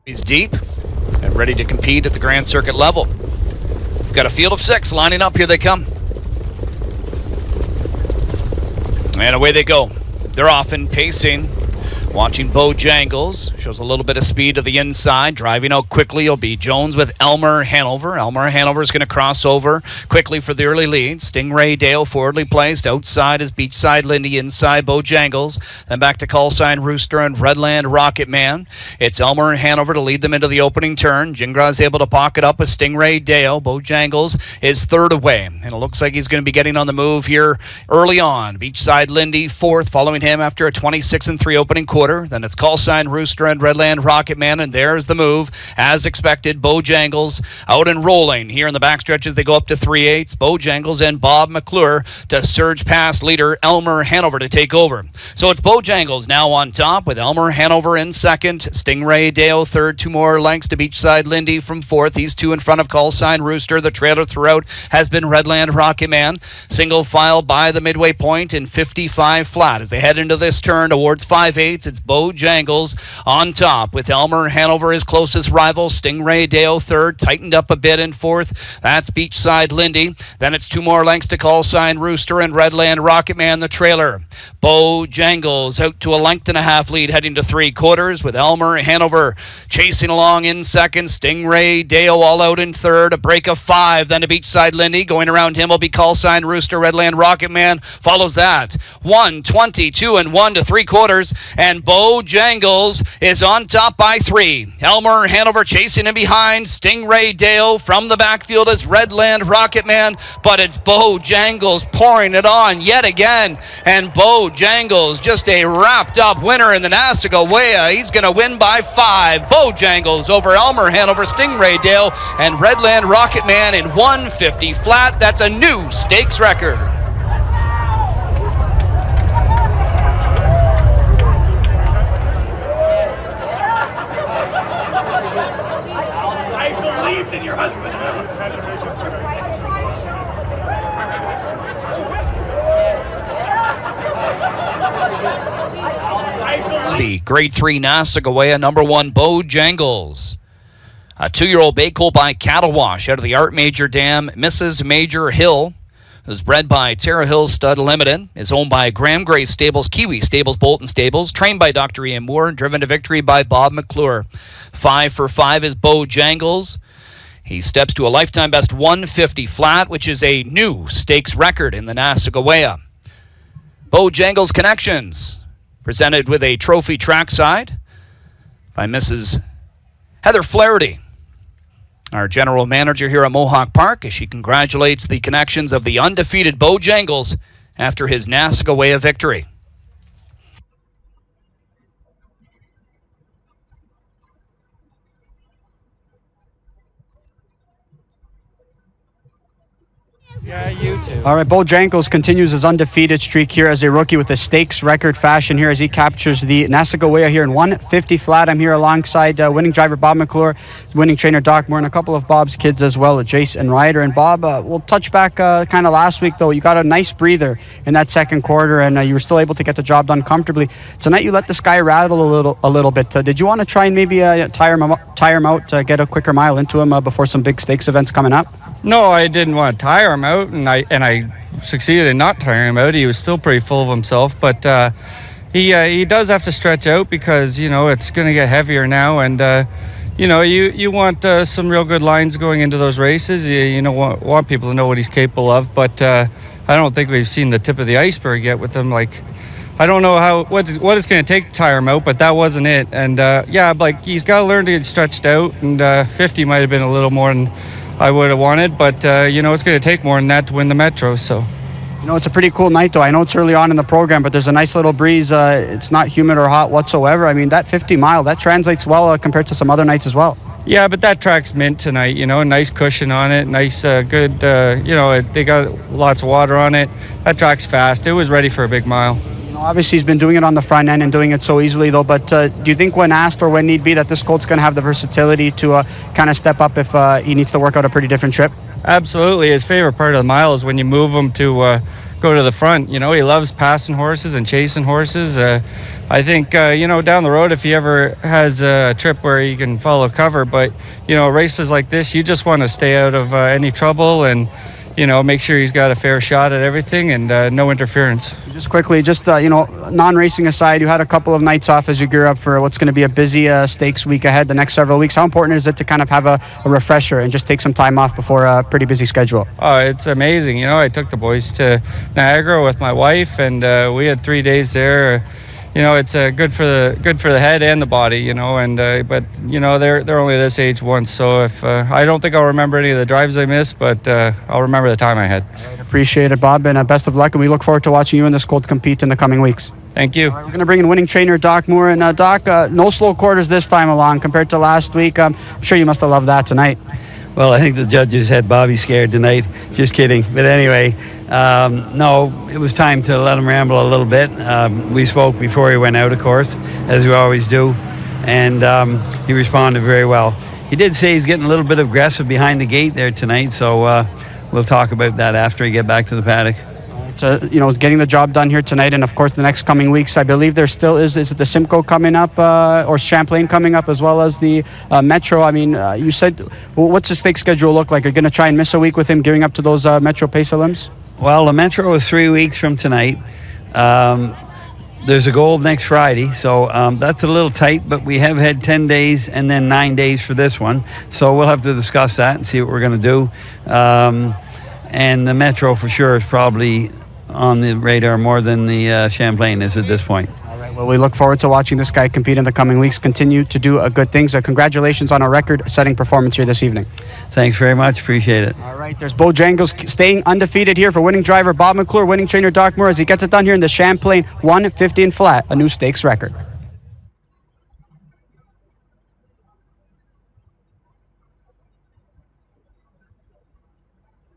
He's deep and ready to compete at the Grand Circuit level. We've got a field of 6 lining up. Here they come. And away they go. They're off and pacing. Watching Beau Jangles. Shows a little bit of speed to the inside. Driving out quickly will be Jones with Elmer Hanover. Elmer Hanover is going to cross over quickly for the early lead. Stingray Dale forwardly placed. Outside is Beachside Lindy. Inside Beau Jangles. Then back to Call Sign Rooster and Redland Rocket Man. It's Elmer Hanover to lead them into the opening turn. Jingra is able to pocket up with Stingray Dale. Beau Jangles is third away. And it looks like he's going to be getting on the move here early on. Beachside Lindy fourth, following him after a 26-3 opening quarter. Then it's Call Sign Rooster and Redland Rocket Man, and there's the move. As expected, Beau Jangles out and rolling. Here in the backstretch as they go up to 3/8. Beau Jangles and Bob McClure to surge past leader Elmer Hanover to take over. So it's Beau Jangles now on top with Elmer Hanover in second. Stingray Dale third, 2 more lengths to Beachside Lindy from fourth. These 2 in front of Call Sign Rooster. The trailer throughout has been Redland Rocket Man. Single file by the midway point in 55 flat as they head into this turn towards 5/8. It's Beau Jangles on top with Elmer Hanover his closest rival. Stingray Dale third, tightened up a bit in fourth. That's Beachside Lindy. Then it's 2 more lengths to Call Sign Rooster and Redland Rocket Man the trailer. Beau Jangles out to a length and a half lead heading to 3/4 with Elmer Hanover chasing along in second. Stingray Dale all out in third. A break of 5 then to Beachside Lindy. Going around him will be Call Sign Rooster. Redland Rocket Man follows that. 1:22 and 1 to 3/4, and Beau Jangles is on top by 3. Elmer Hanover chasing him behind. Stingray Dale from the backfield is Redland Rocket Man, but it's Beau Jangles pouring it on yet again, and Beau Jangles just a wrapped up winner in the Nassagaweya. He's going to win by 5. Beau Jangles over Elmer Hanover, Stingray Dale, and Redland Rocket Man in 150 flat. That's a new stakes record. Than your husband. The Grade 3 Nassagaweya #1 Beau Jangles. A 2-year-old bay colt by Cattle Wash out of the Art Major Dam. Mrs. Major Hill is bred by Terra Hill Stud Limited. Is owned by Graham Gray Stables, Kiwi Stables, Bolton Stables. Trained by Dr. Ian Moore. Driven to victory by Bob McClure. 5 for 5 is Beau Jangles. He steps to a lifetime best 150 flat, which is a new stakes record in the Nassagaweya. Beau Jangles Connections, presented with a trophy trackside by Mrs. Heather Flaherty, our general manager here at Mohawk Park, as she congratulates the connections of the undefeated Beau Jangles after his Nassagaweya victory. Yeah, you too. All right, Beau Jangles continues his undefeated streak here as a rookie with a stakes record fashion here as he captures the Nassagaweya here in 150 flat. I'm here alongside winning driver Bob McClure, winning trainer Doc Moore, and a couple of Bob's kids as well, Jace and Ryder. And Bob, we'll touch back kind of last week, though. You got a nice breather in that second quarter, and you were still able to get the job done comfortably. Tonight, you let this guy rattle a little bit. Did you want to try and maybe tire him out, get a quicker mile into him before some big stakes events coming up? No, I didn't want to tire him out, and I succeeded in not tiring him out. He was still pretty full of himself, but he does have to stretch out because it's going to get heavier now, and you want some real good lines going into those races. You want people to know what he's capable of, but I don't think we've seen the tip of the iceberg yet with him. Like, I don't know what it's going to take to tire him out, but that wasn't it. And he's got to learn to get stretched out, and 50 might have been a little more than I would have wanted, but it's going to take more than that to win the Metro. So, it's a pretty cool night, though. I know it's early on in the program, but there's a nice little breeze. It's not humid or hot whatsoever. I mean, that 50 mile, that translates well compared to some other nights as well. Yeah, but that track's mint tonight. Nice cushion on it, nice, good. They got lots of water on it. That track's fast. It was ready for a big mile. Obviously, he's been doing it on the front end and doing it so easily, though. But do you think when asked or when need be that this colt's going to have the versatility to kind of step up if he needs to work out a pretty different trip? Absolutely. His favorite part of the mile is when you move him to go to the front. He loves passing horses and chasing horses. I think, down the road, if he ever has a trip where he can follow cover, but, races like this, you just want to stay out of any trouble and, make sure he's got a fair shot at everything and no interference. Just quickly, non-racing aside, you had a couple of nights off as you gear up for what's going to be a busy stakes week ahead the next several weeks. How important is it to kind of have a refresher and just take some time off before a pretty busy schedule? Oh, it's amazing. I took the boys to Niagara with my wife, and we had 3 days there. It's good for the head and the body, but they're only this age once, so if I don't think I'll remember any of the drives I missed, but I'll remember the time I had. Appreciate it, Bob, and best of luck, and we look forward to watching you and this colt compete in the coming weeks. Thank you. We're going to bring in winning trainer Doc Moore, and Doc, no slow quarters this time along compared to last week. I'm sure you must have loved that tonight. Well, I think the judges had Bobby scared tonight. Just kidding. But anyway, no, it was time to let him ramble a little bit. We spoke before he went out, of course, as we always do, and he responded very well. He did say he's getting a little bit aggressive behind the gate there tonight, so we'll talk about that after he get back to the paddock. Getting the job done here tonight, and of course the next coming weeks. I believe there still is it the Simcoe coming up, or Champlain coming up, as well as the Metro. I mean, you said, what's the stake schedule look like? Are you going to try and miss a week with him gearing up to those Metro Pace Limbs? Well, the Metro is 3 weeks from tonight. There's a Gold next Friday, so that's a little tight, but we have had 10 days and then 9 days for this one, so we'll have to discuss that and see what we're going to do. And the Metro for sure is probably on the radar more than the Champlain is at this point. All right, well, we look forward to watching this guy compete in the coming weeks, continue to do good things. Congratulations on a record-setting performance here this evening. Thanks very much, appreciate it. All right, there's Beau Jangles staying undefeated here for winning driver Bob McClure, winning trainer Doc Moore as he gets it done here in the Champlain 150 and flat, a new stakes record.